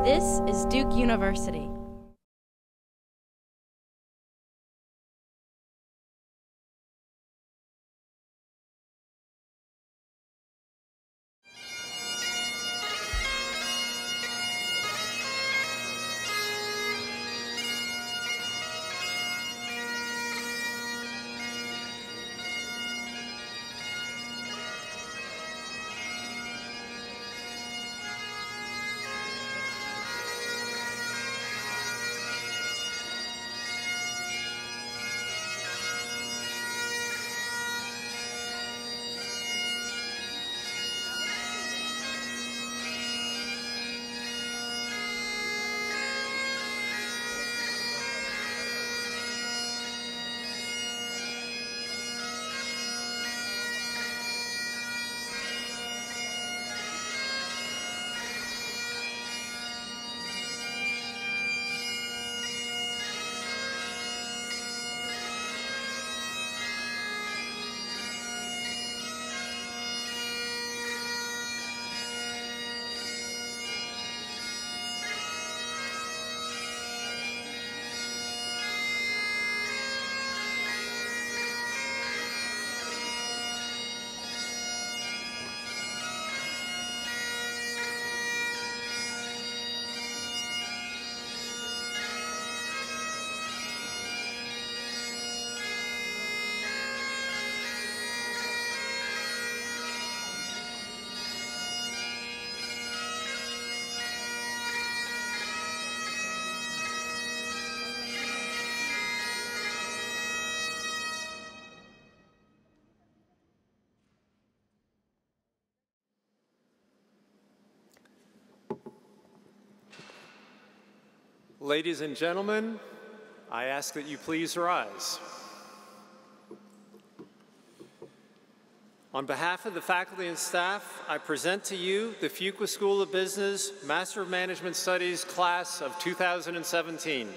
This is Duke University. Ladies and gentlemen, I ask that you please rise. On behalf of the faculty and staff, I present to you the Fuqua School of Business Master of Management Studies class of 2017.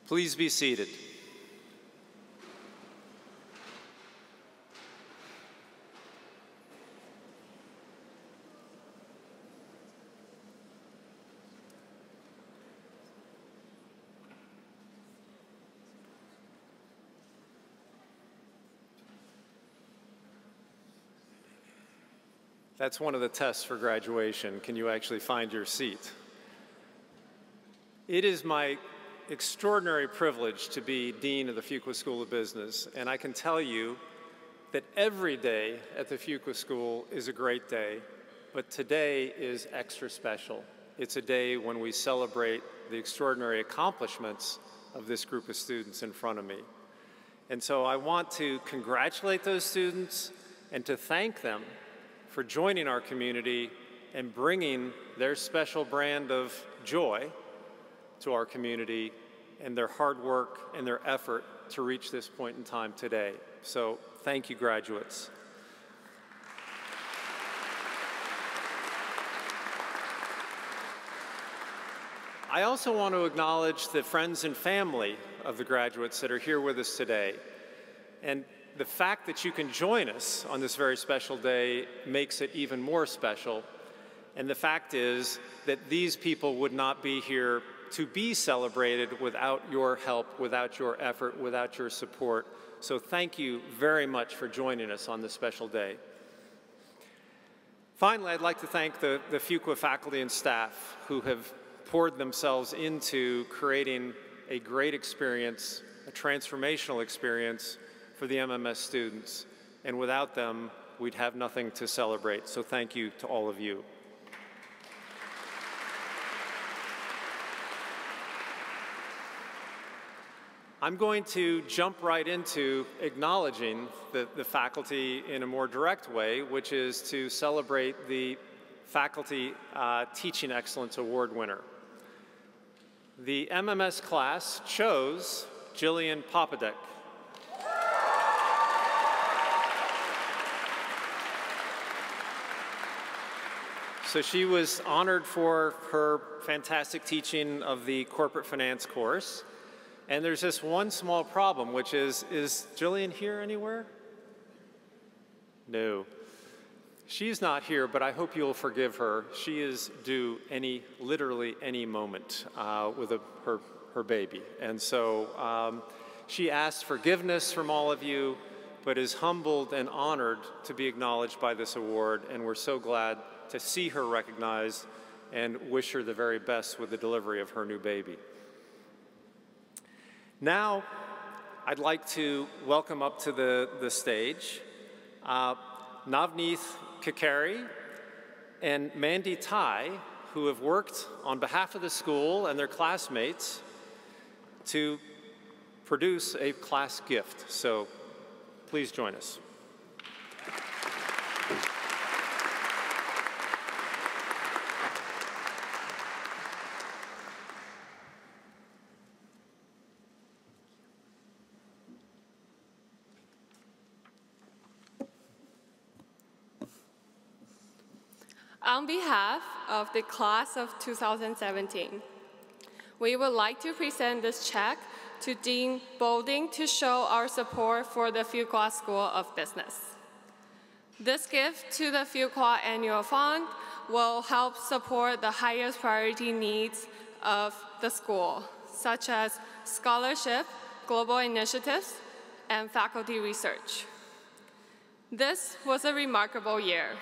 Please be seated. That's one of the tests for graduation. Can you actually find your seat? It is my extraordinary privilege to be Dean of the Fuqua School of Business, and I can tell you that every day at the Fuqua School is a great day, but today is extra special. It's a day when we celebrate the extraordinary accomplishments of this group of students in front of me. And so I want to congratulate those students and to thank them for joining our community and bringing their special brand of joy to our community and their hard work and their effort to reach this point in time today. So thank you, graduates. I also want to acknowledge the friends and family of the graduates that are here with us today. And the fact that you can join us on this very special day makes it even more special. And the fact is that these people would not be here to be celebrated without your help, without your effort, without your support. So thank you very much for joining us on this special day. Finally, I'd like to thank the Fuqua faculty and staff who have poured themselves into creating a great experience, a transformational experience for the MMS students, and without them, we'd have nothing to celebrate. So thank you to all of you. I'm going to jump right into acknowledging the faculty in a more direct way, which is to celebrate the Faculty Teaching Excellence Award winner. The MMS class chose Jillian Popadek. So she was honored for her fantastic teaching of the corporate finance course. And there's just one small problem, which is Jillian here anywhere? No. She's not here, but I hope you'll forgive her. She is due literally any moment with her baby. And so she asked forgiveness from all of you, but is humbled and honored to be acknowledged by this award. And we're so glad to see her recognized and wish her the very best with the delivery of her new baby. Now, I'd like to welcome up to the stage Navneet Kakari and Mandy Tai, who have worked on behalf of the school and their classmates to produce a class gift. So please join us. On behalf of the class of 2017, we would like to present this check to Dean Boulding to show our support for the Fuqua School of Business. This gift to the Fuqua Annual Fund will help support the highest priority needs of the school, such as scholarship, global initiatives, and faculty research. This was a remarkable year.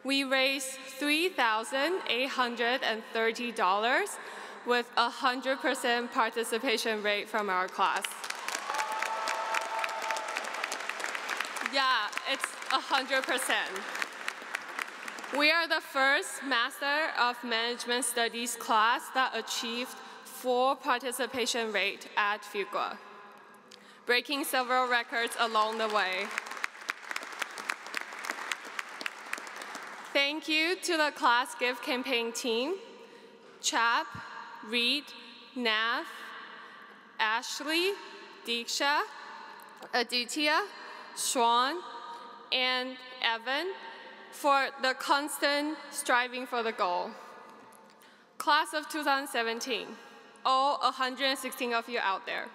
We raised $3,830 with a 100% participation rate from our class. Yeah, it's 100%. We are the first Master of Management Studies class that achieved full participation rate at Fuqua, breaking several records along the way. Thank you to the class gift campaign team, Chap, Reed, Nav, Ashley, Diksha, Aditya, Swan, and Evan for the constant striving for the goal. Class of 2017, all 116 of you out there.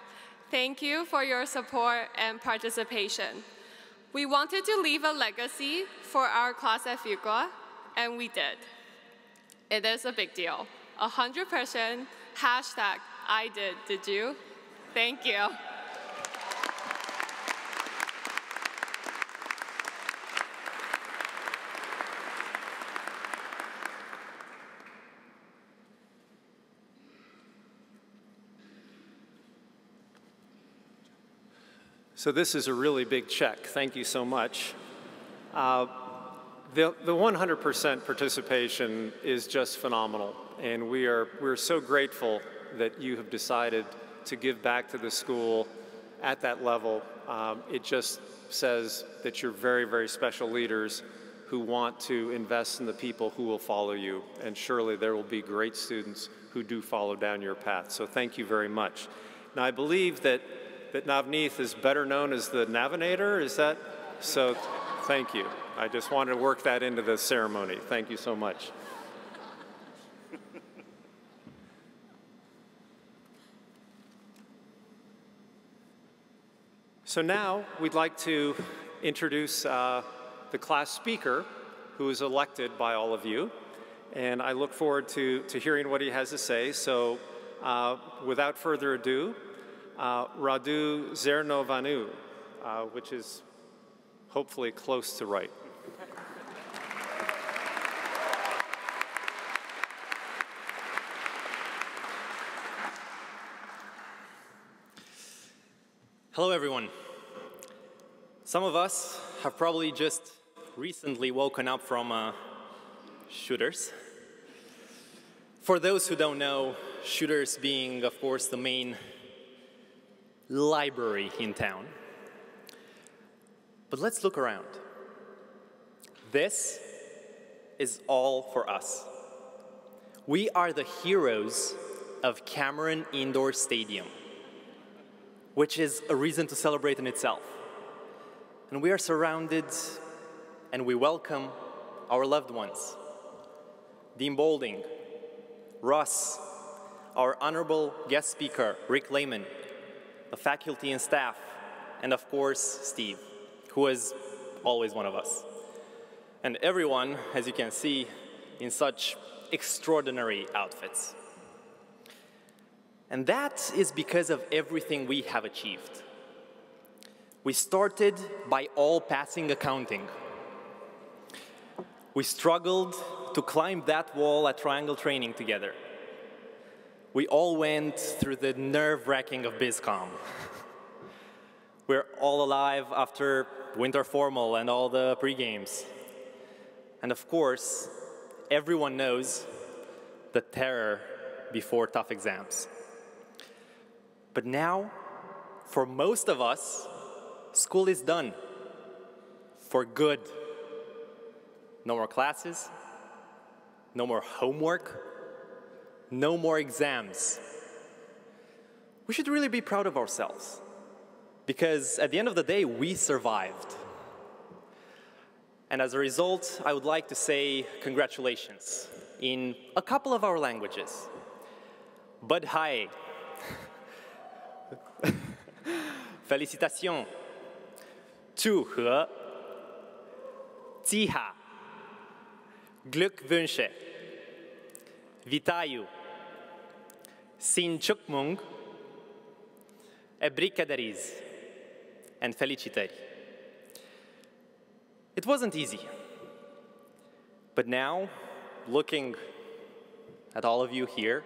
Thank you for your support and participation. We wanted to leave a legacy for our class at Fuqua, and we did. It is a big deal. 100%, hashtag I did you? Thank you. So this is a really big check. Thank you so much. The 100% participation is just phenomenal, and we're so grateful that you have decided to give back to the school at that level. It just says that you're very, very special leaders who want to invest in the people who will follow you, and surely there will be great students who do follow down your path. So thank you very much. Now I believe that Navneet is better known as the Navinator, is that? So thank you. I just wanted to work that into the ceremony. Thank you so much. So now we'd like to introduce the class speaker who is elected by all of you. And I look forward to hearing what he has to say. So without further ado, Radu Zernovanu, which is hopefully close to right. Hello, everyone. Some of us have probably just recently woken up from shooters. For those who don't know, shooters being, of course, the main library in town. But let's look around. This is all for us. We are the heroes of Cameron Indoor Stadium, which is a reason to celebrate in itself. And we are surrounded and we welcome our loved ones. Dean Boulding, Russ, our honorable guest speaker, Rick Lehman, the faculty and staff, and of course, Steve, who is always one of us. And everyone, as you can see, in such extraordinary outfits. And that is because of everything we have achieved. We started by all passing accounting. We struggled to climb that wall at Triangle Training together. We all went through the nerve-wracking of BizCom. We're all alive after winter formal and all the pre-games. And of course, everyone knows the terror before tough exams. But now, for most of us, school is done. For good. No more classes, no more homework, no more exams. We should really be proud of ourselves, because at the end of the day, we survived. And as a result, I would like to say congratulations in a couple of our languages. Badhae. Félicitations.祝贺. Tiha. Glückwünsche. Vitayu. Sinchukmung. Ebrikadariz. And felicitări. It wasn't easy. But now, looking at all of you here,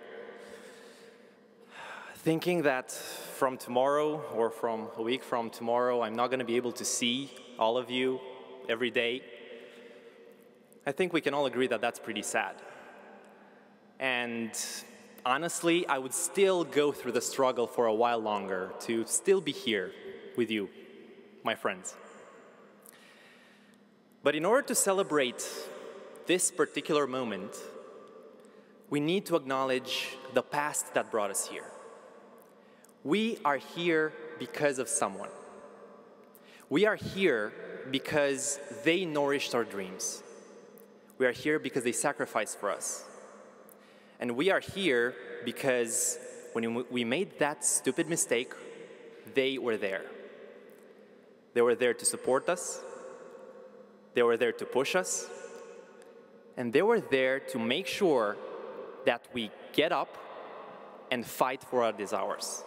thinking that from tomorrow or from a week from tomorrow, I'm not going to be able to see all of you every day, I think we can all agree that that's pretty sad. And honestly, I would still go through the struggle for a while longer to still be here with you, my friends. But in order to celebrate this particular moment, we need to acknowledge the past that brought us here. We are here because of someone. We are here because they nourished our dreams. We are here because they sacrificed for us. And we are here because when we made that stupid mistake, they were there. They were there to support us. They were there to push us. And they were there to make sure that we get up and fight for our desires.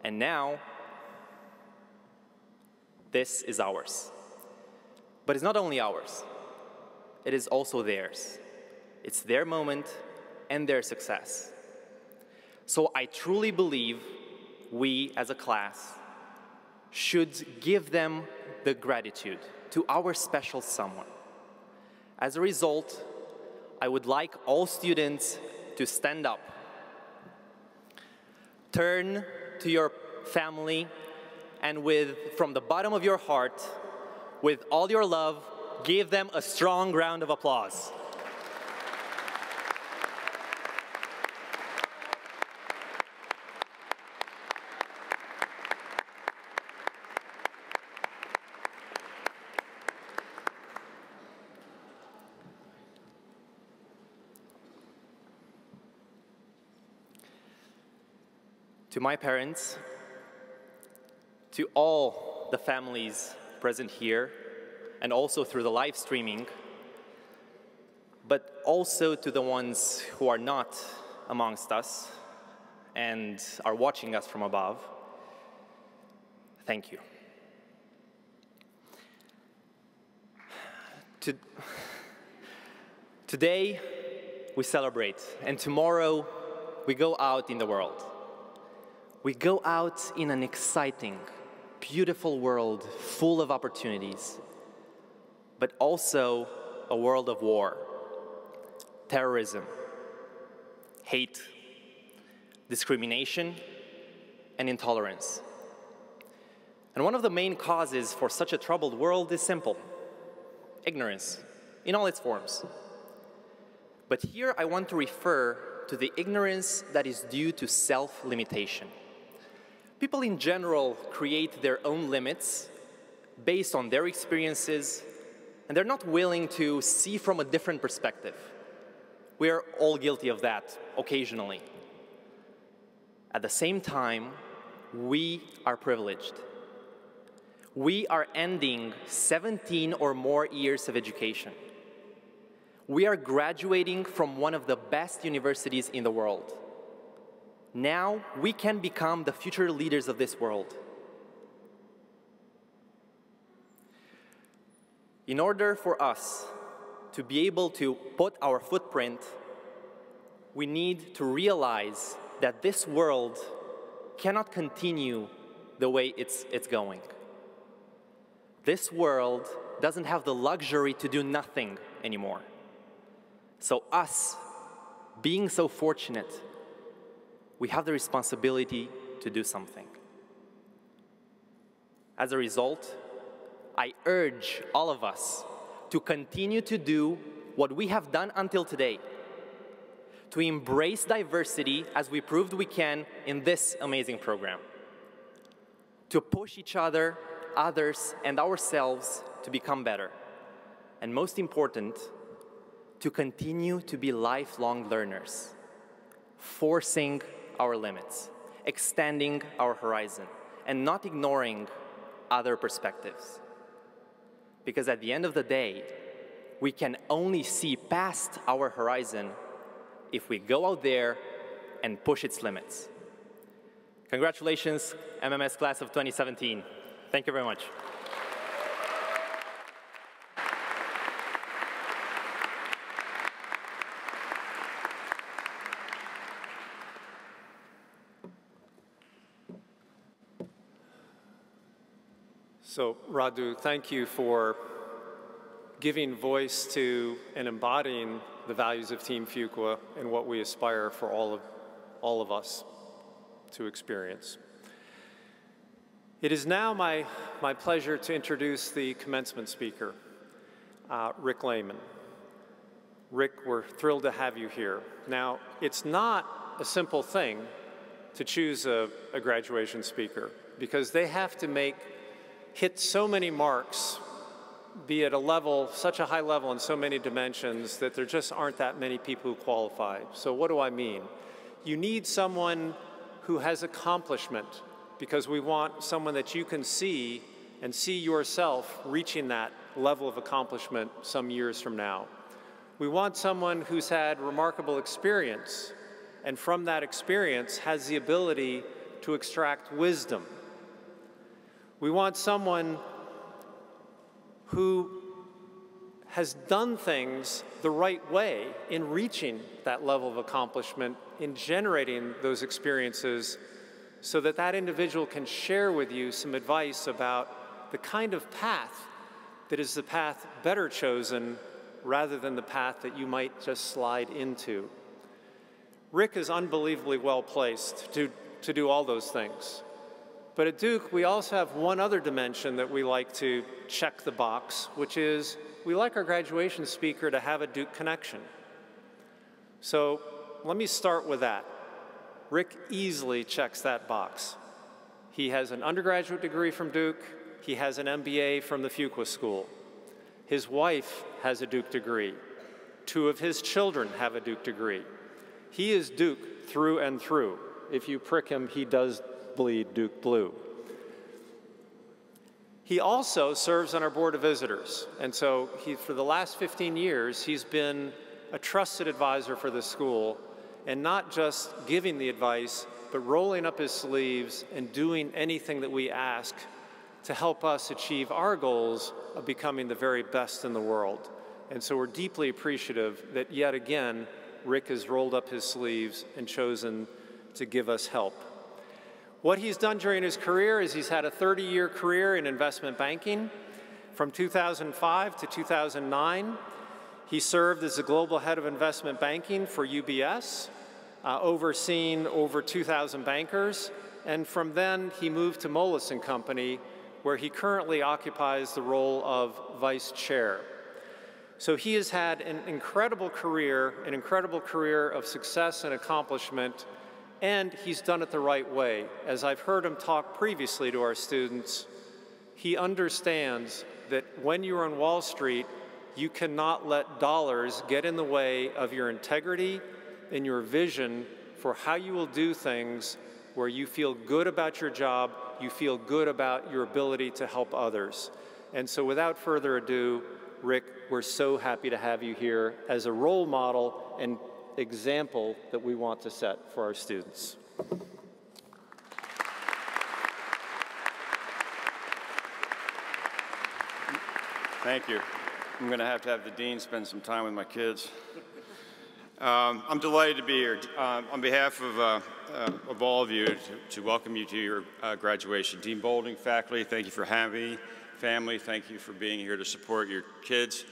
And now, this is ours. But it's not only ours. It is also theirs. It's their moment and their success. So I truly believe we, as a class, should give them the gratitude to our special someone. As a result, I would like all students to stand up. Turn to your family and from the bottom of your heart, with all your love, give them a strong round of applause. To my parents, to all the families present here, and also through the live streaming, but also to the ones who are not amongst us and are watching us from above, thank you. Today, we celebrate, and tomorrow, we go out in the world. We go out in an exciting, beautiful world full of opportunities, but also a world of war, terrorism, hate, discrimination, and intolerance. And one of the main causes for such a troubled world is simple: ignorance, in all its forms. But here I want to refer to the ignorance that is due to self-limitation. People in general create their own limits based on their experiences, and they're not willing to see from a different perspective. We are all guilty of that occasionally. At the same time, we are privileged. We are ending 17 or more years of education. We are graduating from one of the best universities in the world. Now, we can become the future leaders of this world. In order for us to be able to put our footprint, we need to realize that this world cannot continue the way it's going. This world doesn't have the luxury to do nothing anymore. So us, being so fortunate, we have the responsibility to do something. As a result, I urge all of us to continue to do what we have done until today, to embrace diversity as we proved we can in this amazing program, to push each other, others, and ourselves to become better, and most important, to continue to be lifelong learners, forcing our limits, extending our horizon, and not ignoring other perspectives. Because at the end of the day, we can only see past our horizon if we go out there and push its limits. Congratulations, MMS class of 2017. Thank you very much. So, Radu, thank you for giving voice to and embodying the values of Team Fuqua and what we aspire for all of us to experience. It is now my pleasure to introduce the commencement speaker, Rick Lehman. Rick, we're thrilled to have you here. Now, it's not a simple thing to choose a graduation speaker because they have to hit so many marks, be at a level, such a high level in so many dimensions that there just aren't that many people who qualify. So what do I mean? You need someone who has accomplishment, because we want someone that you can see and see yourself reaching that level of accomplishment some years from now. We want someone who's had remarkable experience, and from that experience has the ability to extract wisdom. We want someone who has done things the right way in reaching that level of accomplishment, in generating those experiences, so that that individual can share with you some advice about the kind of path that is the path better chosen rather than the path that you might just slide into. Rick is unbelievably well placed to do all those things. But at Duke, we also have one other dimension that we like to check the box, which is we like our graduation speaker to have a Duke connection. So let me start with that. Rick easily checks that box. He has an undergraduate degree from Duke. He has an MBA from the Fuqua School. His wife has a Duke degree. 2 of his children have a Duke degree. He is Duke through and through. If you prick him, he does bleed Duke blue. He also serves on our Board of Visitors. And so for the last 15 years, he's been a trusted advisor for the school, and not just giving the advice, but rolling up his sleeves and doing anything that we ask to help us achieve our goals of becoming the very best in the world. And so we're deeply appreciative that yet again, Rick has rolled up his sleeves and chosen to give us help. What he's done during his career is he's had a 30-year career in investment banking. From 2005 to 2009, he served as the global head of investment banking for UBS, overseeing over 2,000 bankers. And from then, he moved to Moelis & Company, where he currently occupies the role of vice chair. So he has had an incredible career of success and accomplishment, and he's done it the right way. As I've heard him talk previously to our students, he understands that when you're on Wall Street, you cannot let dollars get in the way of your integrity and your vision for how you will do things where you feel good about your job, you feel good about your ability to help others. And so without further ado, Rick, we're so happy to have you here as a role model and example that we want to set for our students. Thank you. I'm going to have the dean spend some time with my kids. I'm delighted to be here. On behalf of all of you, to welcome you to your graduation. Dean Boulding, faculty, thank you for having me. Family, thank you for being here to support your kids.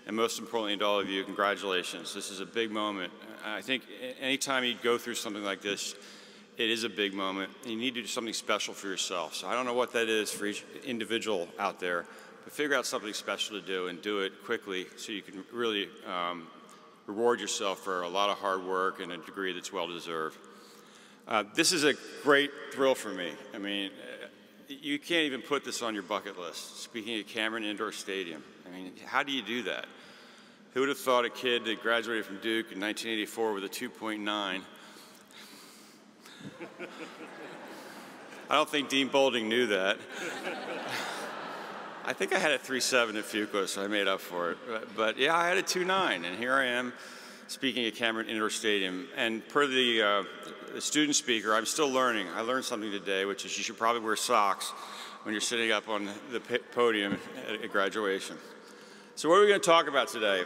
And most importantly to all of you, congratulations. This is a big moment. I think anytime you go through something like this, it is a big moment. You need to do something special for yourself. So I don't know what that is for each individual out there, but figure out something special to do and do it quickly so you can really reward yourself for a lot of hard work and a degree that's well-deserved. This is a great thrill for me. I mean, you can't even put this on your bucket list, speaking at Cameron Indoor Stadium. I mean, how do you do that? Who would have thought a kid that graduated from Duke in 1984 with a 2.9? I don't think Dean Boulding knew that. I think I had a 3.7 at Fuqua, so I made up for it. But yeah, I had a 2.9, and here I am speaking at Cameron Indoor Stadium. And per the student speaker, I'm still learning. I learned something today, which is you should probably wear socks when you're sitting up on the podium at graduation. So what are we going to talk about today?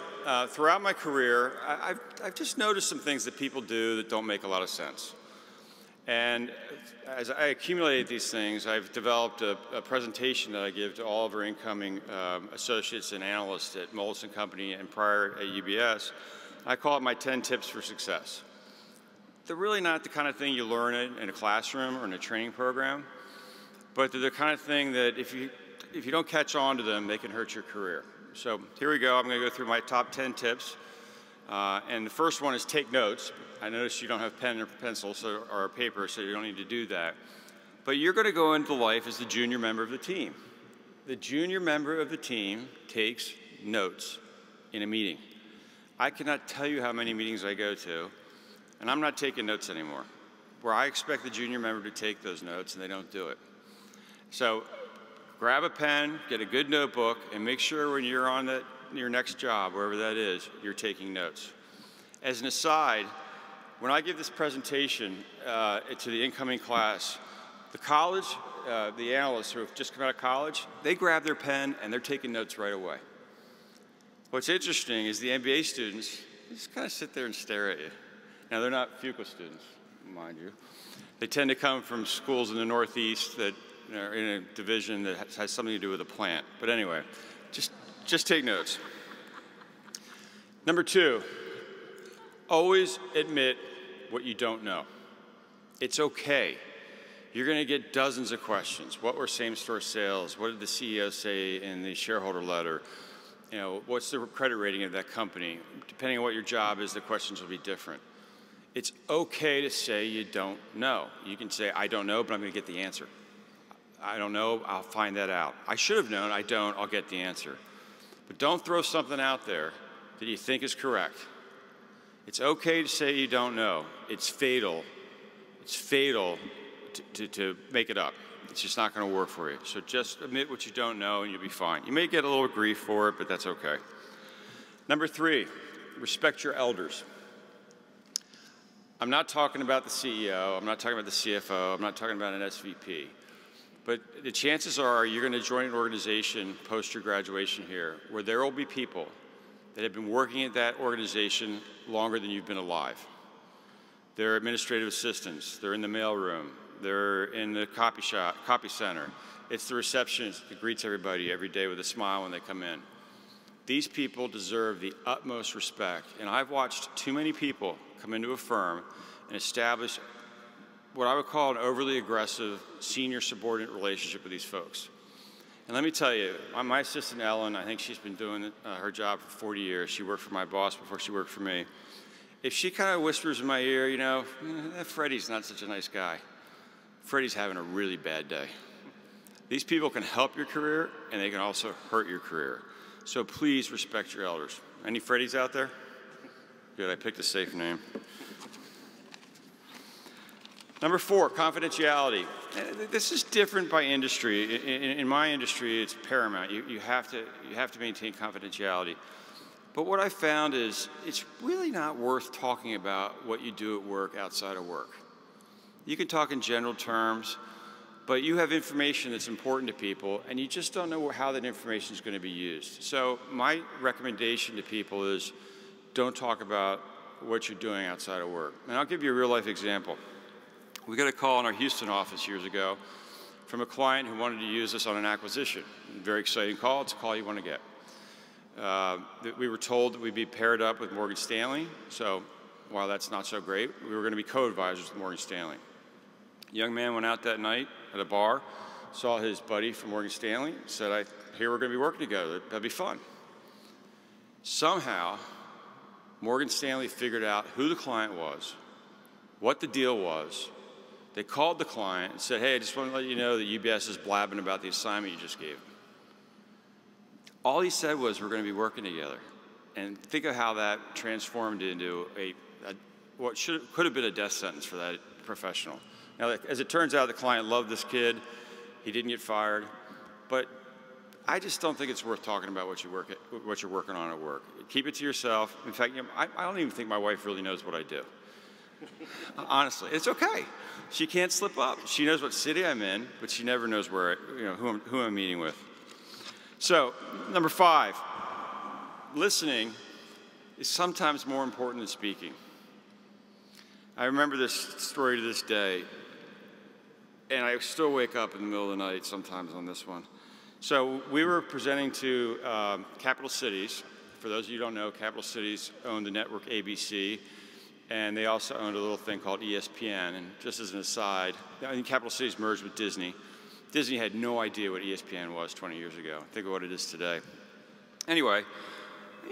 Throughout my career, I've just noticed some things that people do that don't make a lot of sense. And as I accumulated these things, I've developed a presentation that I give to all of our incoming associates and analysts at Moelis & Company and prior at UBS. I call it my 10 tips for success. They're really not the kind of thing you learn in a classroom or in a training program, but they're the kind of thing that if you don't catch on to them, they can hurt your career. So here we go. I'm going to go through my top 10 tips. And the first one is take notes. I notice you don't have pen or pencil or paper, so you don't need to do that. But you're going to go into life as the junior member of the team. The junior member of the team takes notes in a meeting. I cannot tell you how many meetings I go to, and I'm not taking notes anymore. where I expect the junior member to take those notes and they don't do it. So grab a pen, get a good notebook, and make sure when you're on your next job, wherever that is, you're taking notes. As an aside, when I give this presentation to the incoming class, the college, the analysts who have just come out of college, they grab their pen and they're taking notes right away. What's interesting is the MBA students just kind of sit there and stare at you. Now, they're not Fuqua students, mind you. They tend to come from schools in the Northeast that are in a division that has something to do with a plant. But anyway, just take notes. Number 2, always admit what you don't know. It's okay. You're going to get dozens of questions. What were same-store sales? What did the CEO say in the shareholder letter? You know, what's the credit rating of that company? Depending on what your job is, the questions will be different. It's okay to say you don't know. You can say, I don't know, but I'm going to get the answer. I don't know, I'll find that out. I should have known, I don't, I'll get the answer. But don't throw something out there that you think is correct. It's okay to say you don't know. It's fatal. It's fatal to make it up. It's just not going to work for you. So just admit what you don't know and you'll be fine. You may get a little grief for it, but that's okay. Number 3, respect your elders. I'm not talking about the CEO, I'm not talking about the CFO, I'm not talking about an SVP. But the chances are you're going to join an organization post your graduation here where there will be people that have been working at that organization longer than you've been alive. They're administrative assistants, they're in the mailroom, they're in the copy center. It's the receptionist that greets everybody every day with a smile when they come in. These people deserve the utmost respect, and I've watched too many people come into a firm and establish what I would call an overly aggressive senior subordinate relationship with these folks. And let me tell you, my assistant Ellen, I think she's been doing her job for 40 years. She worked for my boss before she worked for me. If she kind of whispers in my ear, you know, Freddie's not such a nice guy. Freddie's having a really bad day. These people can help your career, and they can also hurt your career. So please respect your elders. Any Freddies out there? Good, I picked a safe name. Number 4, confidentiality. This is different by industry. In my industry, it's paramount. You have to maintain confidentiality. But what I found is it's really not worth talking about what you do at work outside of work. You can talk in general terms, but you have information that's important to people, and you just don't know how that information is going to be used. So my recommendation to people is don't talk about what you're doing outside of work. And I'll give you a real-life example. We got a call in our Houston office years ago from a client who wanted to use us on an acquisition. Very exciting call. It's a call you want to get. We were told that we'd be paired up with Morgan Stanley. So while that's not so great, we were going to be co-advisors with Morgan Stanley. A young man went out that night at a bar, saw his buddy from Morgan Stanley, said, I hear we're going to be working together. That'd be fun. Somehow, Morgan Stanley figured out who the client was, what the deal was. They called the client and said, hey, I just want to let you know that UBS is blabbing about the assignment you just gave. All he said was, we're going to be working together. And think of how that transformed into what could have been a death sentence for that professional. Now, as it turns out, the client loved this kid. He didn't get fired. But I just don't think it's worth talking about what you're working on at work. Keep it to yourself. In fact, you know, I don't even think my wife really knows what I do. Honestly, it's okay. She can't slip up. She knows what city I'm in, but she never knows where, who I'm meeting with. So, number 5, listening is sometimes more important than speaking. I remember this story to this day, and I still wake up in the middle of the night sometimes on this one. So we were presenting to Capital Cities. For those of you who don't know, Capital Cities owned the network ABC, and they also owned a little thing called ESPN. And just as an aside, I think Capital Cities merged with Disney. Disney had no idea what ESPN was 20 years ago. Think of what it is today. Anyway,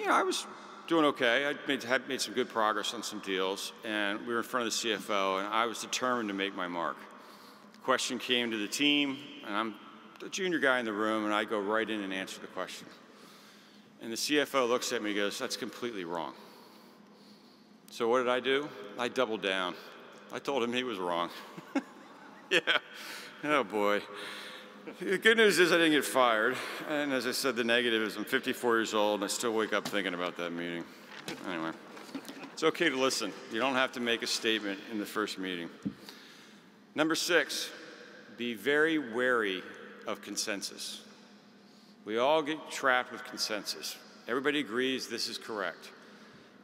I was doing okay. I had made some good progress on some deals, and we were in front of the CFO, and I was determined to make my mark. The question came to the team, and I'm the junior guy in the room, and I go right in and answer the question. And the CFO looks at me and goes, that's completely wrong. So what did I do? I doubled down. I told him he was wrong. Yeah, oh boy. The good news is I didn't get fired. And as I said, the negative is I'm 54 years old and I still wake up thinking about that meeting. Anyway, it's okay to listen. You don't have to make a statement in the first meeting. Number 6, be very wary of consensus. We all get trapped with consensus. Everybody agrees this is correct.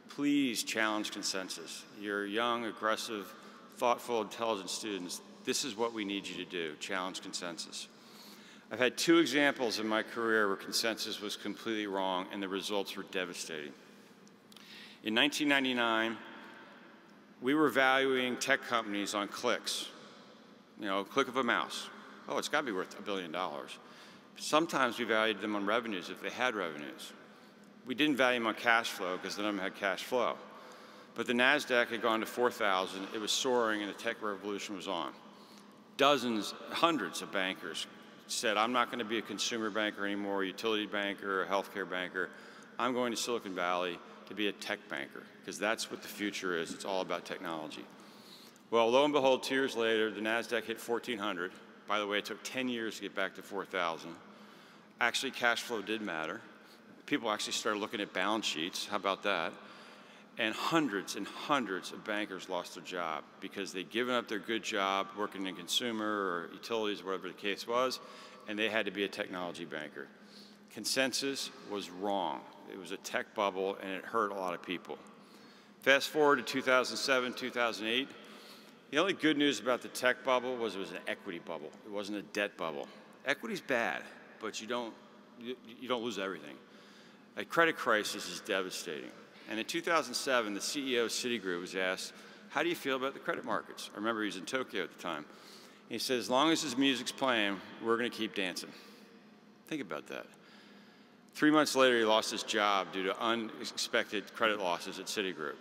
Please challenge consensus. You're young, aggressive, thoughtful, intelligent students. This is what we need you to do, challenge consensus. I've had 2 examples in my career where consensus was completely wrong and the results were devastating. In 1999, we were valuing tech companies on clicks. You know, click of a mouse. Oh, it's got to be worth $1 billion. Sometimes we valued them on revenues if they had revenues. We didn't value them on cash flow because none of them had cash flow. But the NASDAQ had gone to 4,000, it was soaring, and the tech revolution was on. Dozens, hundreds of bankers said, I'm not going to be a consumer banker anymore, a utility banker, a healthcare banker. I'm going to Silicon Valley to be a tech banker, because that's what the future is. It's all about technology. Well, lo and behold, 2 years later, the NASDAQ hit 1,400. By the way, it took 10 years to get back to 4,000. Actually, cash flow did matter. People actually started looking at balance sheets. How about that? And hundreds of bankers lost their job because they'd given up their good job working in consumer or utilities, or whatever the case was, and they had to be a technology banker. Consensus was wrong. It was a tech bubble, and it hurt a lot of people. Fast forward to 2007, 2008. The only good news about the tech bubble was it was an equity bubble. It wasn't a debt bubble. Equity's bad, but you don't lose everything. A credit crisis is devastating. And in 2007, the CEO of Citigroup was asked, how do you feel about the credit markets? I remember he was in Tokyo at the time. He said, as long as his music's playing, we're going to keep dancing. Think about that. 3 months later, he lost his job due to unexpected credit losses at Citigroup.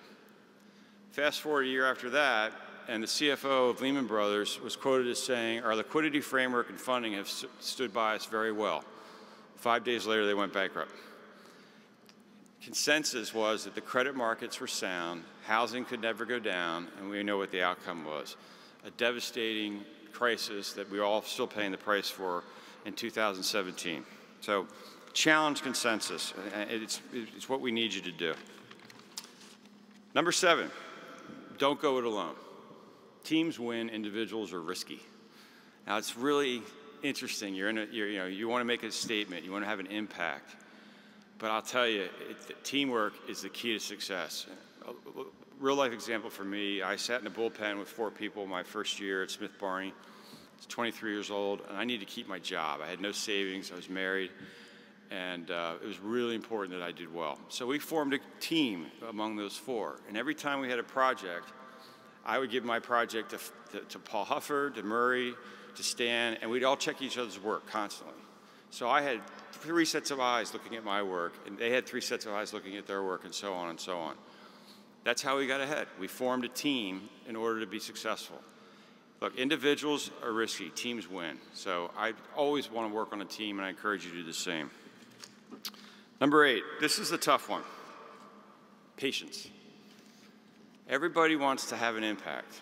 Fast forward a year after that, and the CFO of Lehman Brothers was quoted as saying, our liquidity framework and funding have stood by us very well. 5 days later, they went bankrupt. Consensus was that the credit markets were sound, housing could never go down, and we know what the outcome was. A devastating crisis that we're all still paying the price for in 2017. So challenge consensus. It's what we need you to do. Number 7, don't go it alone. Teams win, individuals are risky. Now it's really interesting. You want to make a statement, you want to have an impact. But I'll tell you, teamwork is the key to success. A real life example for me, I sat in a bullpen with 4 people my first year at Smith Barney. I was 23 years old, and I needed to keep my job. I had no savings, I was married, and it was really important that I did well. So we formed a team among those 4, and every time we had a project, I would give my project to Paul Huffer, to Murray, to Stan, and we'd all check each other's work constantly. So I had 3 sets of eyes looking at my work, and they had 3 sets of eyes looking at their work, and so on and so on. That's how we got ahead. We formed a team in order to be successful. Look, individuals are risky, teams win. So I always want to work on a team, and I encourage you to do the same. Number 8, this is the tough one. Patience. Everybody wants to have an impact.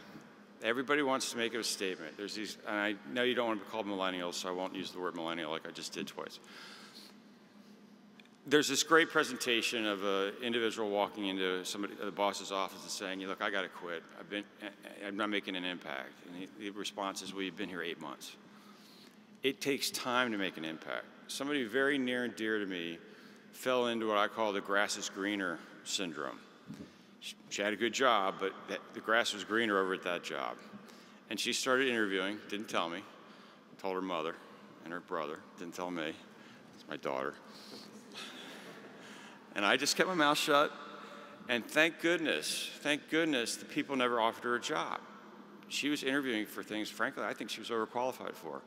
Everybody wants to make a statement. There's these, and I know you don't want to be called millennials, so I won't use the word millennial like I just did twice. There's this great presentation of an individual walking into the boss's office and saying, look, I got to quit. I'm not making an impact. And the response is, well, you've been here 8 months. It takes time to make an impact. Somebody very near and dear to me fell into what I call the grass is greener syndrome. She had a good job, but the grass was greener over at that job. And she started interviewing, didn't tell me, told her mother and her brother, didn't tell me, it's my daughter. And I just kept my mouth shut, and thank goodness, the people never offered her a job. She was interviewing for things, frankly, I think she was overqualified for.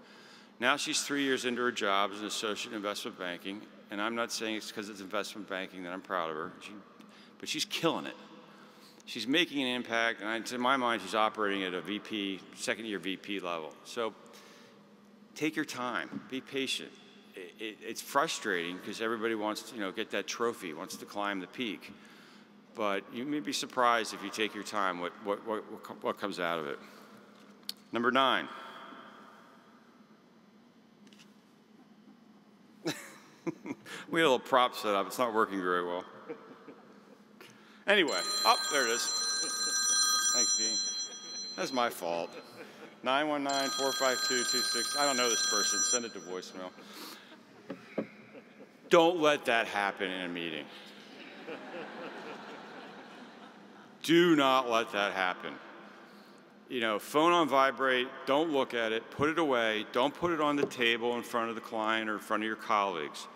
Now she's 3 years into her job as an associate in investment banking, and I'm not saying it's because it's investment banking that I'm proud of her, but she's killing it. She's making an impact, and to my mind, she's operating at a VP, second-year VP level. So take your time, be patient. It's frustrating because everybody wants to, get that trophy, wants to climb the peak. but you may be surprised if you take your time what comes out of it. Number 9. We had a little prop set up. It's not working very well. Anyway, oh, there it is. Thanks, Dean. That's my fault. 919-452-26. I don't know this person. Send it to voicemail. Don't let that happen in a meeting. Do not let that happen. You know, phone on vibrate, don't look at it, put it away, don't put it on the table in front of the client or in front of your colleagues.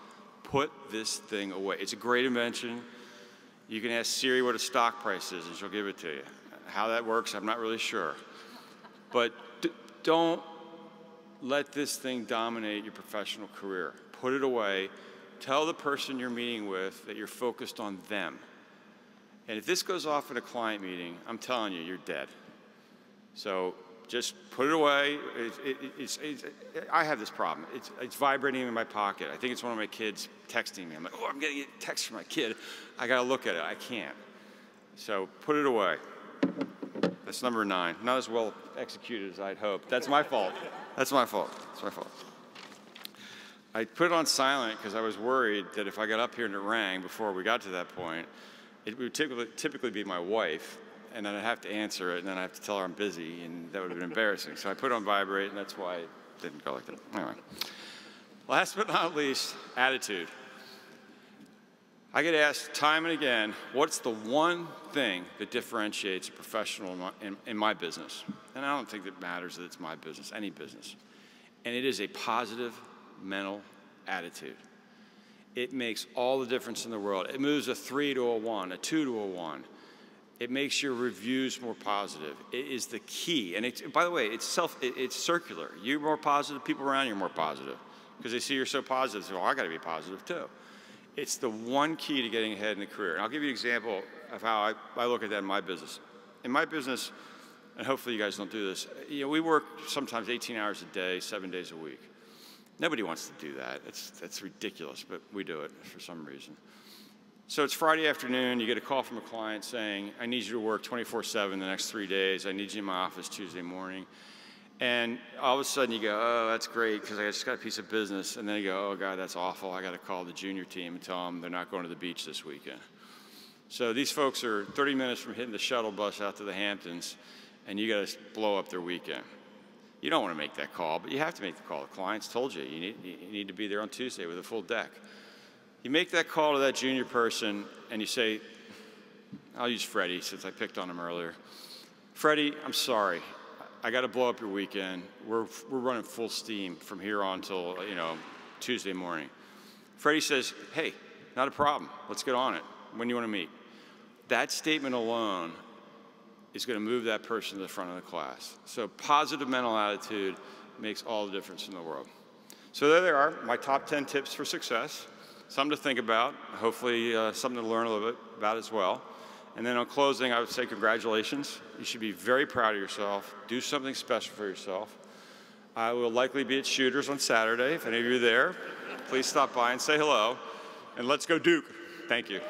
Put this thing away. It's a great invention. You can ask Siri what a stock price is and she'll give it to you. How that works, I'm not really sure. But don't let this thing dominate your professional career. Put it away. Tell the person you're meeting with that you're focused on them. And if this goes off in a client meeting, I'm telling you, you're dead. So just put it away. I have this problem. It's vibrating in my pocket. I think it's one of my kids texting me. I'm like, oh, I'm getting a text from my kid. I got to look at it. I can't. So put it away. That's number 9. Not as well executed as I'd hoped. That's my fault. That's my fault. That's my fault. I put it on silent because I was worried that if I got up here and it rang before we got to that point, it would typically be my wife. And then I'd have to answer it, and then I have to tell her I'm busy, and that would have been embarrassing. So I put it on vibrate, and that's why it didn't go like that. Anyway. Last but not least, attitude. I get asked time and again, what's the one thing that differentiates a professional in my business? And I don't think it matters that it's my business, any business. And it is a positive mental attitude. It makes all the difference in the world. It moves a 3 to a 1, a 2 to a 1. It makes your reviews more positive. It is the key. And by the way, it's circular. You're more positive, people around you are more positive. Because they see you're so positive, they say, well, I got to be positive too. It's the one key to getting ahead in the career. And I'll give you an example of how I look at that in my business. In my business, and hopefully you guys don't do this, you know, we work sometimes 18 hours a day, 7 days a week. Nobody wants to do that. That's ridiculous, but we do it for some reason. So it's Friday afternoon, you get a call from a client saying, I need you to work 24/7 the next 3 days. I need you in my office Tuesday morning. And all of a sudden you go, oh, that's great, because I just got a piece of business. And then you go, oh, God, that's awful. I got to call the junior team and tell them they're not going to the beach this weekend. So these folks are 30 minutes from hitting the shuttle bus out to the Hamptons, and you got to blow up their weekend. You don't want to make that call, but you have to make the call. The client's told you, you need to be there on Tuesday with a full deck. You make that call to that junior person, and you say, I'll use Freddie since I picked on him earlier. Freddie, I'm sorry. I got to blow up your weekend. We're running full steam from here on till Tuesday morning. Freddie says, hey, not a problem. Let's get on it. When do you want to meet? That statement alone is going to move that person to the front of the class. So positive mental attitude makes all the difference in the world. So there they are, my top 10 tips for success. Something to think about, hopefully something to learn a little bit about as well. And then on closing, I would say congratulations. You should be very proud of yourself. Do something special for yourself. I will likely be at Shooters on Saturday. If any of you are there, please stop by and say hello. And let's go Duke. Thank you.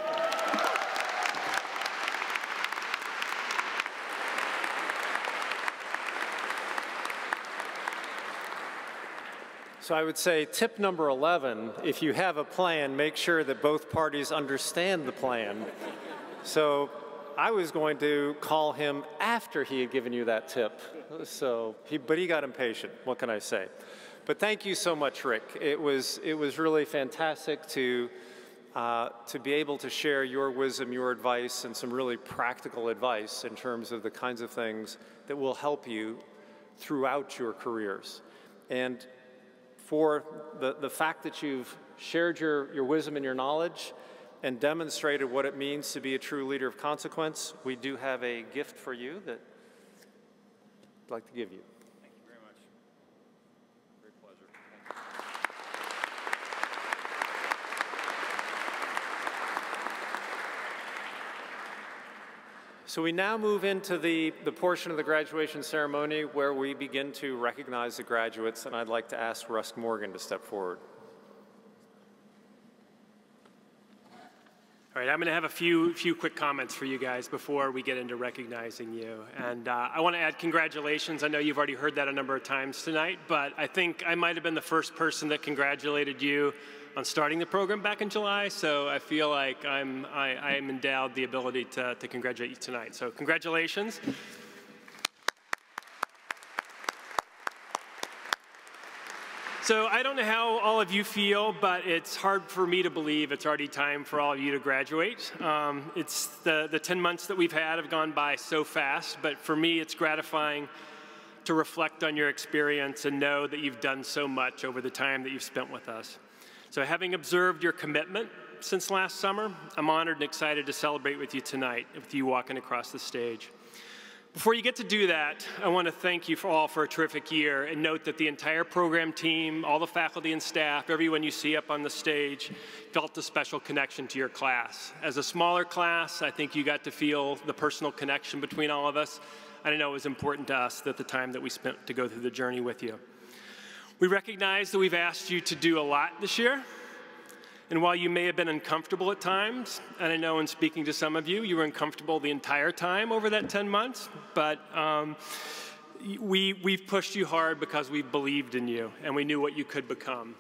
So I would say tip number 11, if you have a plan, make sure that both parties understand the plan. So I was going to call him after he had given you that tip. But he got impatient, what can I say? But thank you so much, Rick. It was really fantastic to be able to share your wisdom, your advice, and some really practical advice in terms of the kinds of things that will help you throughout your careers. And for the fact that you've shared your wisdom and your knowledge and demonstrated what it means to be a true leader of consequence, we do have a gift for you that I'd like to give you. Thank you very much. Great pleasure. So we now move into the portion of the graduation ceremony where we begin to recognize the graduates, and I'd like to ask Russ Morgan to step forward. All right, I'm going to have a few quick comments for you guys before we get into recognizing you. And I want to add congratulations. I know you've already heard that a number of times tonight, but I think I might have been the first person that congratulated you on starting the program back in July, so I feel like I am endowed the ability to congratulate you tonight. So congratulations. So I don't know how all of you feel, but it's hard for me to believe it's already time for all of you to graduate. It's the 10 months that we've had have gone by so fast, but for me it's gratifying to reflect on your experience and know that you've done so much over the time that you've spent with us. So having observed your commitment since last summer, I'm honored and excited to celebrate with you tonight, with you walking across the stage. Before you get to do that, I want to thank you all for a terrific year and note that the entire program team, all the faculty and staff, everyone you see up on the stage felt a special connection to your class. As a smaller class, I think you got to feel the personal connection between all of us. I know it was important to us that the time that we spent to go through the journey with you. We recognize that we've asked you to do a lot this year. And while you may have been uncomfortable at times, and I know in speaking to some of you, you were uncomfortable the entire time over that 10 months, but we've pushed you hard because we believed in you and we knew what you could become.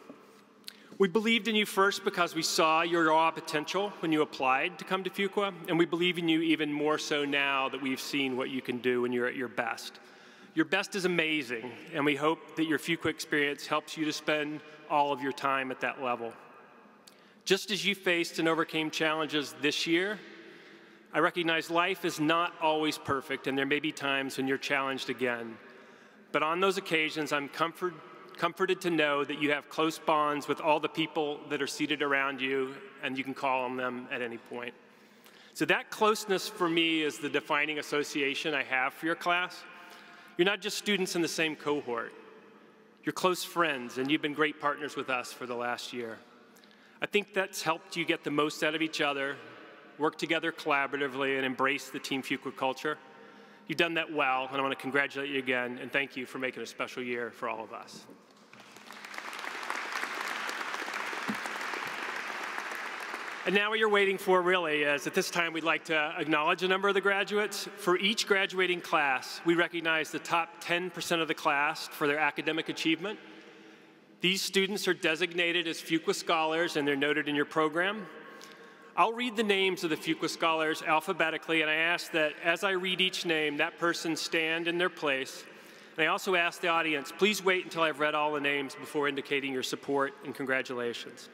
We believed in you first because we saw your raw potential when you applied to come to Fuqua, and we believe in you even more so now that we've seen what you can do when you're at your best. Your best is amazing, and we hope that your Fuqua experience helps you to spend all of your time at that level. Just as you faced and overcame challenges this year, I recognize life is not always perfect, and there may be times when you're challenged again. But on those occasions, I'm comforted to know that you have close bonds with all the people that are seated around you, and you can call on them at any point. So that closeness for me is the defining association I have for your class. You're not just students in the same cohort. You're close friends, and you've been great partners with us for the last year. I think that's helped you get the most out of each other, work together collaboratively, and embrace the Team Fuqua culture. You've done that well, and I want to congratulate you again, and thank you for making a special year for all of us. And now what you're waiting for, really, is at this time we'd like to acknowledge a number of the graduates. For each graduating class, we recognize the top 10% of the class for their academic achievement. These students are designated as Fuqua Scholars, and they're noted in your program. I'll read the names of the Fuqua Scholars alphabetically, and I ask that as I read each name, that person stand in their place. And I also ask the audience, please wait until I've read all the names before indicating your support and congratulations.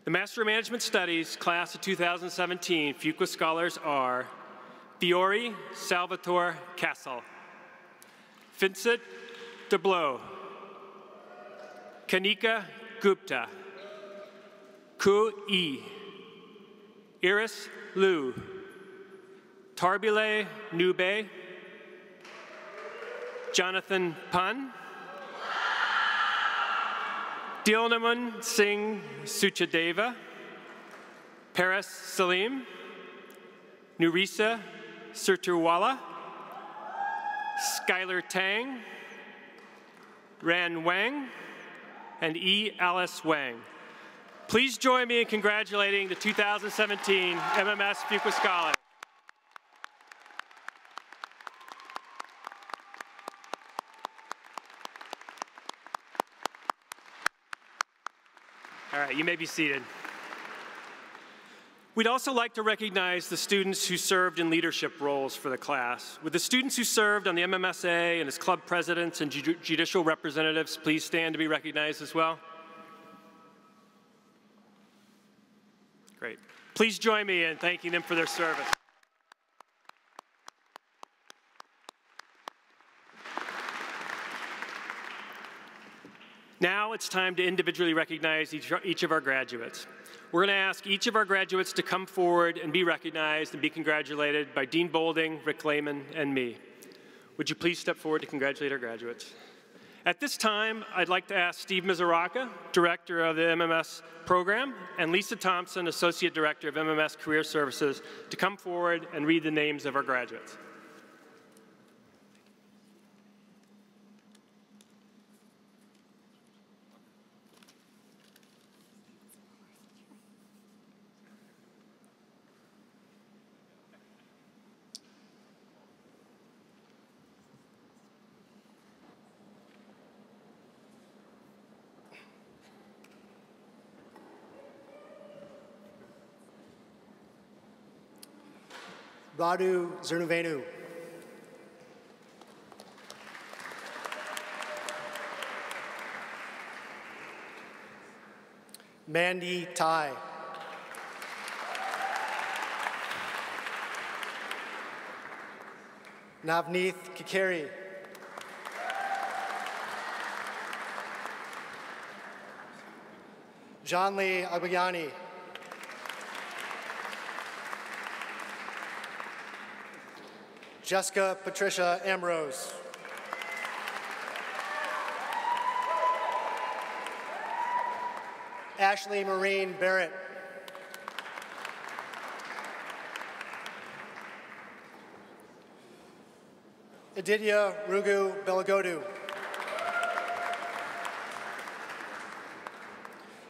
The Master of Management Studies, class of 2017, Fuqua Scholars are Fiore Salvatore Castle, Vincent DeBlow, Kanika Gupta, Ku E, Iris Liu, Tarbile Nube, Jonathan Pun, Dilnaman Singh Suchadeva, Paris Salim, Nurisa Sirtuwala, Skylar Tang, Ran Wang, and E. Alice Wang. Please join me in congratulating the 2017 MMS Fuqua Scholars. All right, you may be seated. We'd also like to recognize the students who served in leadership roles for the class. Would the students who served on the MMSA and as club presidents and judicial representatives please stand to be recognized as well? Great. Please join me in thanking them for their service. Now it's time to individually recognize each of our graduates. We're going to ask each of our graduates to come forward and be recognized and be congratulated by Dean Boulding, Rick Lehman, and me. Would you please step forward to congratulate our graduates? At this time, I'd like to ask Steve Mizuraka, Director of the MMS program, and Lisa Thompson, Associate Director of MMS Career Services, to come forward and read the names of our graduates. Radu Zernuvenu. Mandy Tai. Navneeth Kikeri. Janli Agbayani. Jessica Patricia Ambrose. Ashley Maureen Barrett. Aditya Rugu Belagodu.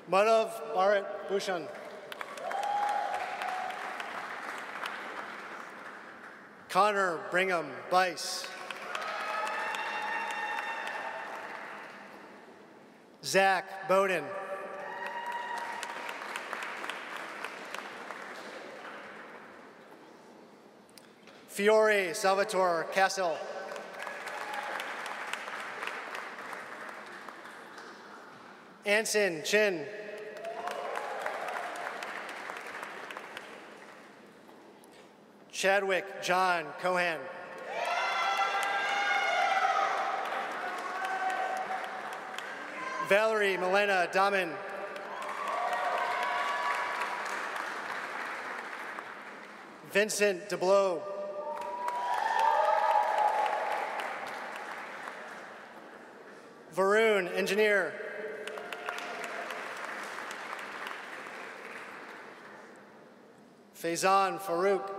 Madhav Bharat Bhushan. Connor Brigham Bice. Zach Bowden. Fiore Salvatore Castle. Anson Chin. Chadwick John Cohan. Valerie Milena Daman. Vincent DeBlow. Varun, engineer. Faizan Farouk.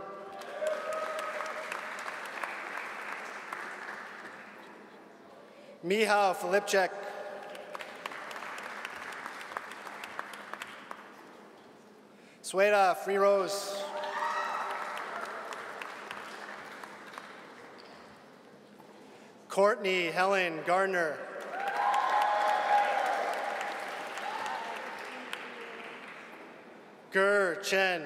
Miha Filipchek. Sweta Free Rose. Courtney Helen Gardner. Gur Chen.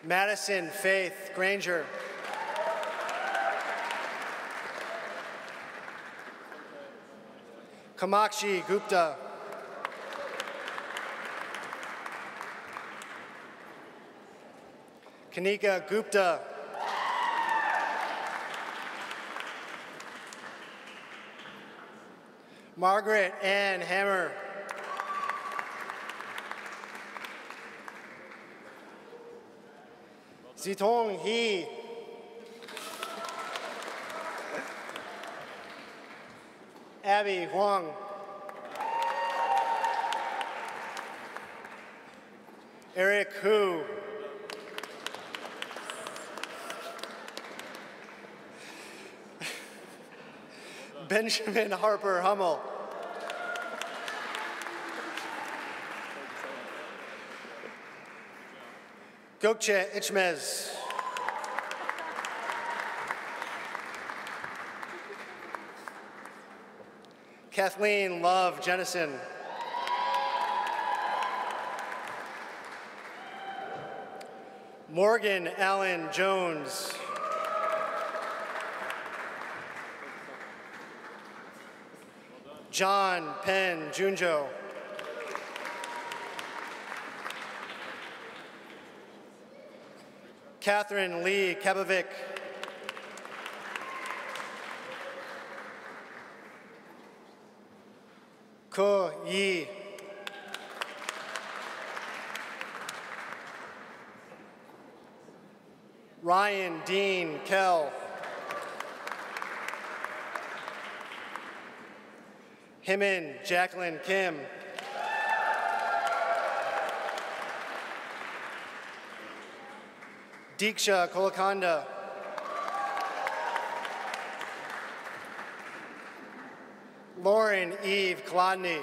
Madison Faith Granger. Kamakshi Gupta. Kanika Gupta. Margaret Ann Hammer. Zitong He. Abby Huang. Eric Hu. Benjamin Harper Hummel. Gökçe İçmez. Kathleen Love Jennison. Morgan Allen Jones. John Penn Junjo. Catherine Lee Kabovic. Ko Yi. Ryan Dean Kell. Himin Jacqueline Kim. Diksha Kolakanda. Lauren Eve Klodny.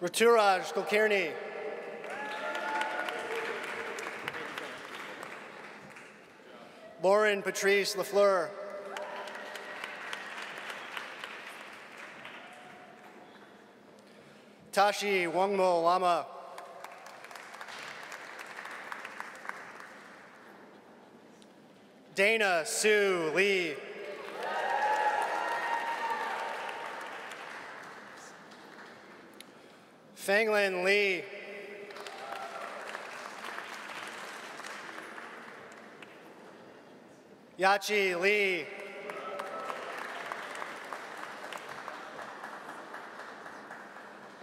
Rituraj Kulkarni. Lauren Patrice Lafleur. Tashi Wongmo Lama. Dana Sue Lee. Fanglin Lee. Yachi Lee.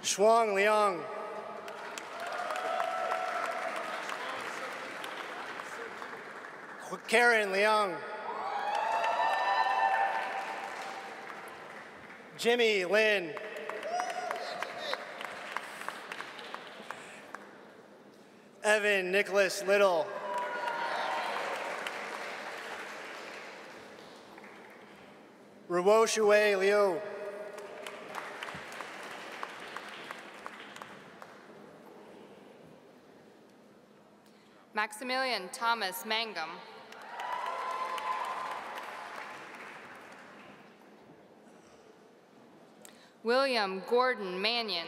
Shuang Liang. Karen Liang. Jimmy Lin. Evan Nicholas Little. Ruo Shui Liu. Maximilian Thomas Mangum. William Gordon Mannion.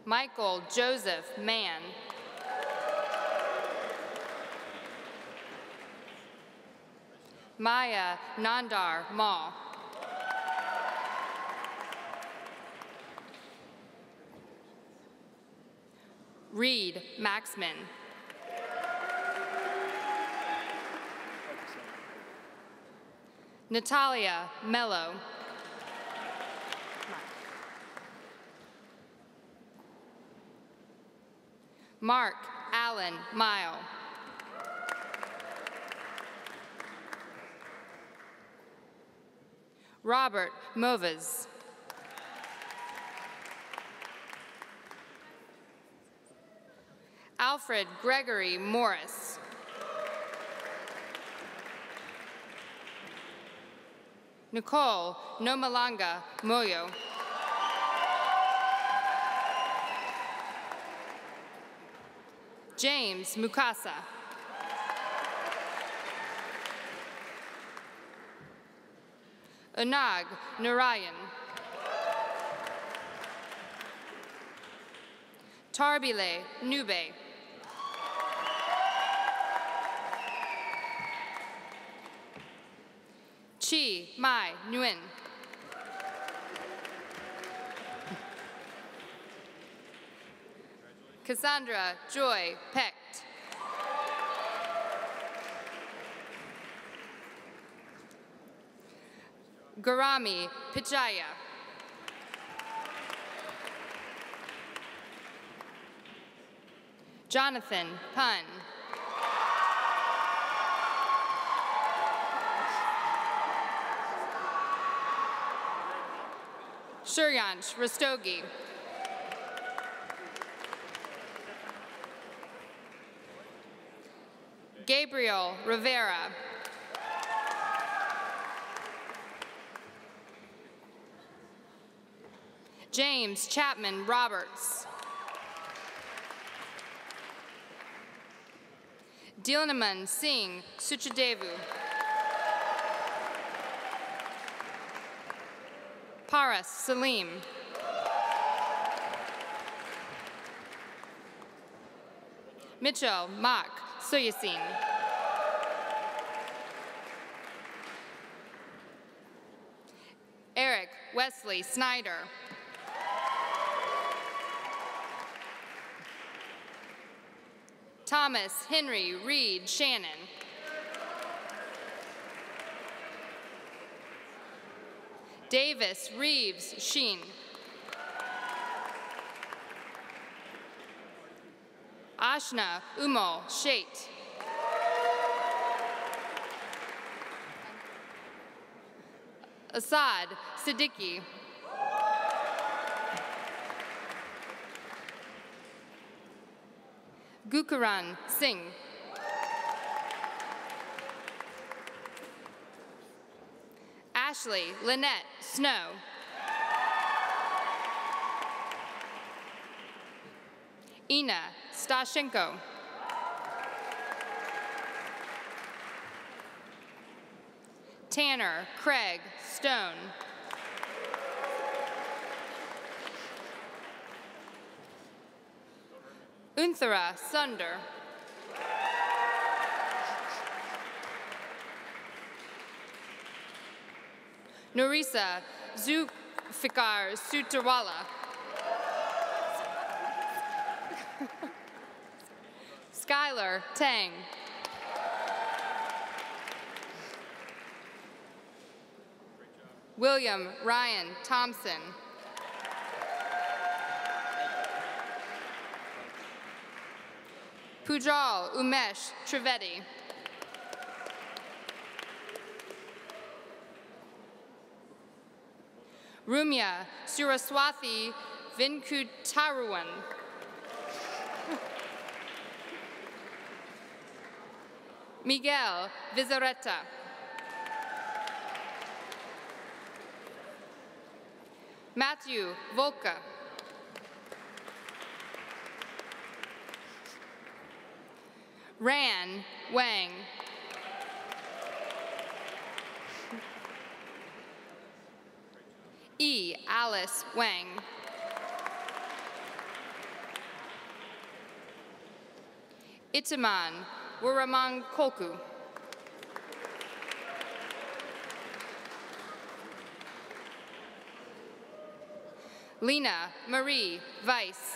Michael Joseph Mann. Maya Nandar Ma. Reed Maxman. Natalia Mello. Mark Allen Mile. Robert Movas. Alfred Gregory Morris. Nicole Nomalanga Moyo. James Mukasa. Anag Narayan. Tarbile Nube. Chi Mai Nguyen. Cassandra Joy Pecht. Garami Pichaya. Jonathan Pun. Shuryansh Rastogi. Gabriel Rivera. James Chapman Roberts. Dilnaman Singh Suchadevu. Paras Salim. Mitchell Mak Soyasin. Eric Wesley Snyder. Thomas Henry Reed Shannon. Davis Reeves Sheen. Ashna Umal Shait. Asad Siddiqui. Gukaran Singh. Ashley Lynette Snow. Ina Stashenko. Tanner Craig Stone. Unthara Sunder. Norisa Zulfikar Sutarwala. Skylar Tang. William Ryan Thompson. Pujal Umesh Trivedi. Rumya Suraswathi Vinkutaruan. Miguel Vizareta. Matthew Volka. Ran Wang. E. Alice Wang. Itaman Wuramang Kolku. Lena Marie Weiss.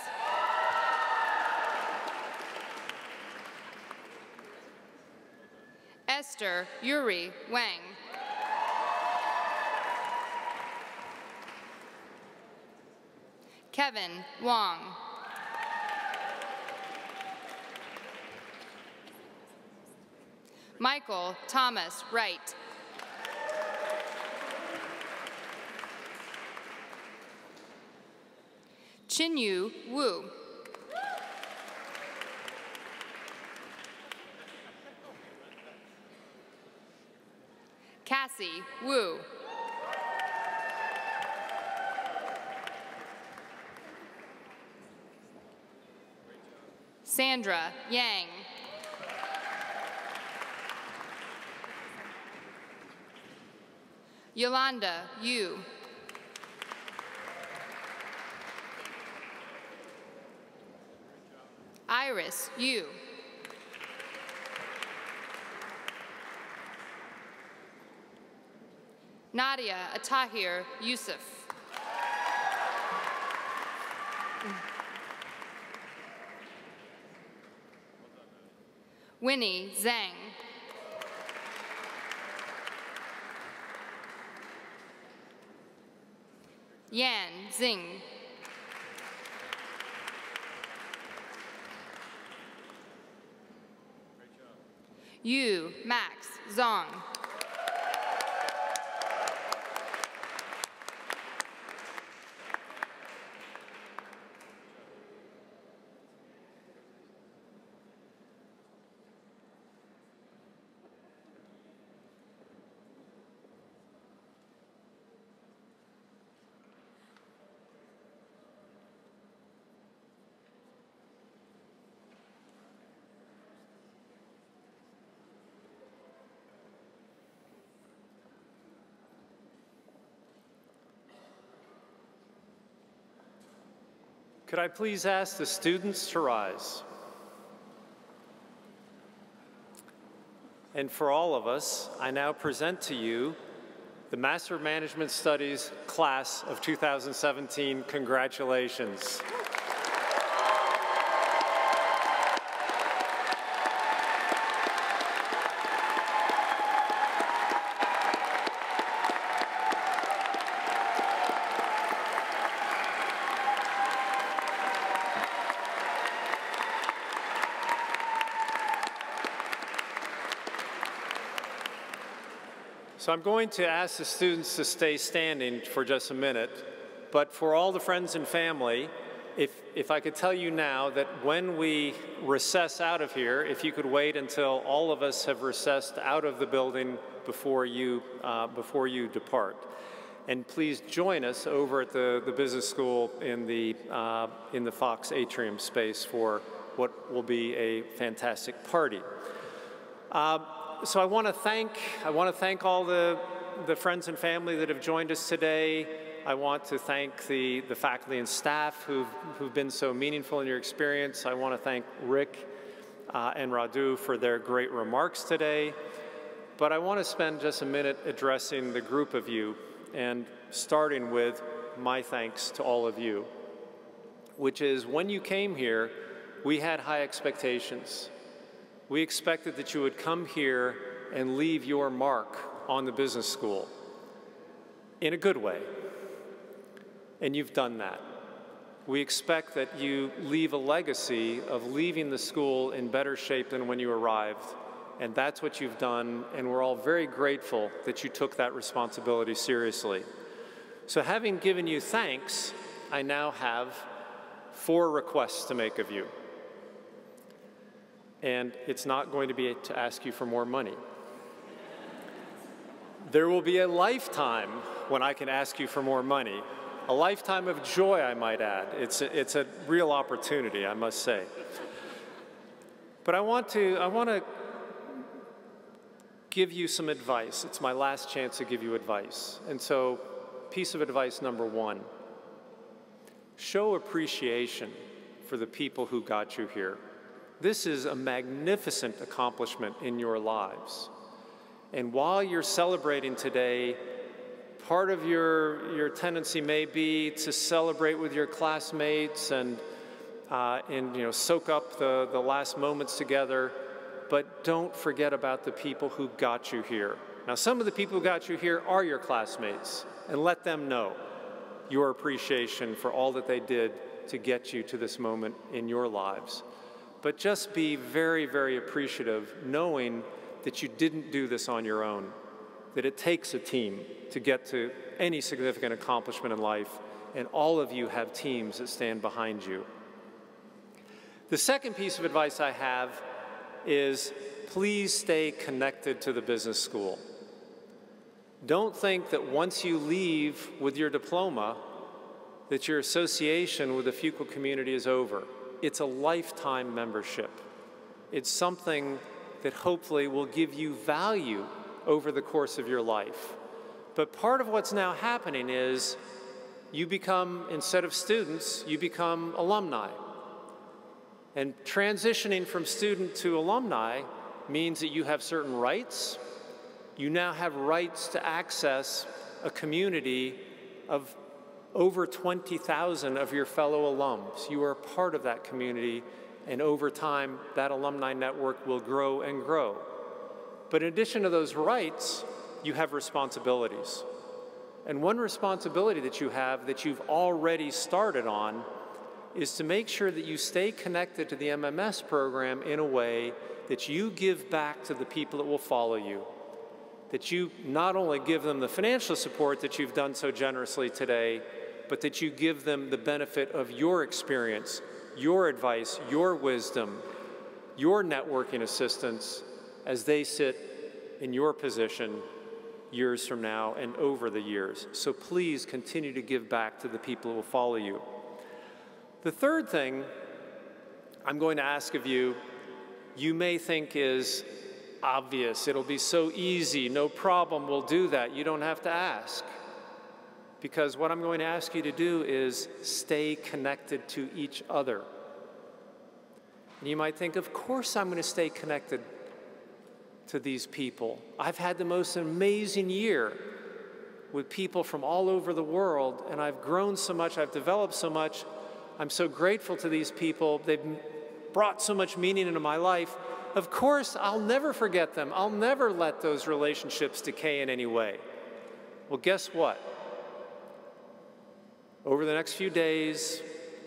Esther Yuri Wang. Kevin Wong. Michael Thomas Wright. Chinyu Wu. Cassie Wu. Sandra Yang. Yolanda Yu. Iris Yu. Nadia Atahir Yusuf. Winnie Zhang. Yan Xing. Yu Max Zong. Could I please ask the students to rise? And for all of us, I now present to you the Master of Management Studies class of 2017. Congratulations. So I'm going to ask the students to stay standing for just a minute, but for all the friends and family, if I could tell you now that when we recess out of here, if you could wait until all of us have recessed out of the building before you depart. And please join us over at the business school in the Fox atrium space for what will be a fantastic party. So I want to thank all the friends and family that have joined us today. I want to thank the faculty and staff who've been so meaningful in your experience. I want to thank Rick and Radu for their great remarks today. But I want to spend just a minute addressing the group of you, and starting with my thanks to all of you, which is when you came here, we had high expectations. We expected that you would come here and leave your mark on the business school in a good way, and you've done that. We expect that you leave a legacy of leaving the school in better shape than when you arrived, and that's what you've done, and we're all very grateful that you took that responsibility seriously. So having given you thanks, I now have 4 requests to make of you. And it's not going to be to ask you for more money. There will be a lifetime when I can ask you for more money. A lifetime of joy, I might add. It's a real opportunity, I must say. But I want to give you some advice. It's my last chance to give you advice. And so, piece of advice number 1, show appreciation for the people who got you here. This is a magnificent accomplishment in your lives. And while you're celebrating today, part of your tendency may be to celebrate with your classmates and soak up the last moments together, but don't forget about the people who got you here. Now, some of the people who got you here are your classmates, and let them know your appreciation for all that they did to get you to this moment in your lives. But just be very, very appreciative, knowing that you didn't do this on your own, that it takes a team to get to any significant accomplishment in life, and all of you have teams that stand behind you. The second piece of advice I have is please stay connected to the business school. Don't think that once you leave with your diploma that your association with the Fuqua community is over. It's a lifetime membership. It's something that hopefully will give you value over the course of your life. But part of what's now happening is you become, instead of students, you become alumni. And transitioning from student to alumni means that you have certain rights. You now have rights to access a community of over 20,000 of your fellow alums. You are part of that community, and over time, that alumni network will grow and grow. But in addition to those rights, you have responsibilities. And one responsibility that you have that you've already started on is to make sure that you stay connected to the MMS program in a way that you give back to the people that will follow you, that you not only give them the financial support that you've done so generously today, but that you give them the benefit of your experience, your advice, your wisdom, your networking assistance as they sit in your position years from now and over the years. So please continue to give back to the people who will follow you. The third thing I'm going to ask of you, you may think is obvious. It'll be so easy, no problem, we'll do that. You don't have to ask. Because what I'm going to ask you to do is stay connected to each other. And you might think, of course I'm going to stay connected to these people. I've had the most amazing year with people from all over the world, and I've grown so much, I've developed so much. I'm so grateful to these people. They've brought so much meaning into my life. Of course, I'll never forget them. I'll never let those relationships decay in any way. Well, guess what? Over the next few days,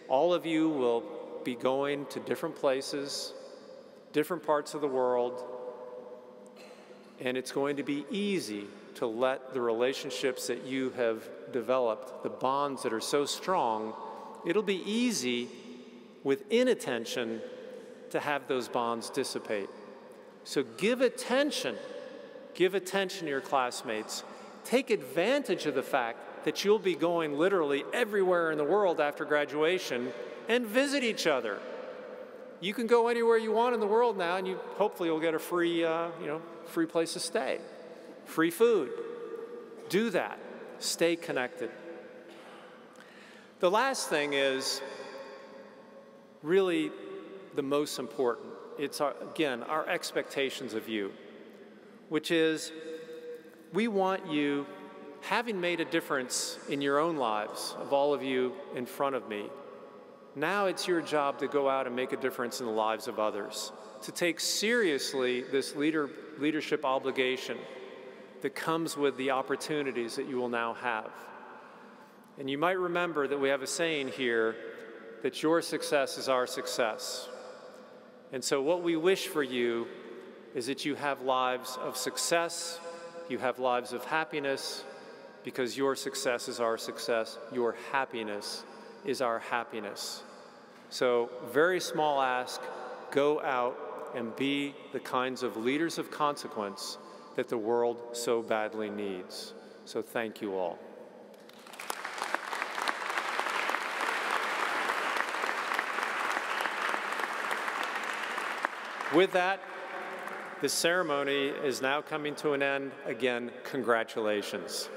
all of you will be going to different places, different parts of the world, and it's going to be easy to let the relationships that you have developed, the bonds that are so strong, it'll be easy with inattention to have those bonds dissipate. So give attention to your classmates. Take advantage of the fact that you'll be going literally everywhere in the world after graduation and visit each other. You can go anywhere you want in the world now, and hopefully you'll get a free, free place to stay, free food. Do that. Stay connected. The last thing is really the most important. It's, again, our expectations of you, which is we want you, having made a difference in your own lives, of all of you in front of me, now it's your job to go out and make a difference in the lives of others, to take seriously this leadership obligation that comes with the opportunities that you will now have. And you might remember that we have a saying here that your success is our success. And so what we wish for you is that you have lives of success, you have lives of happiness, because your success is our success, your happiness is our happiness. So, very small ask, go out and be the kinds of leaders of consequence that the world so badly needs. So thank you all. With that, this ceremony is now coming to an end. Again, congratulations.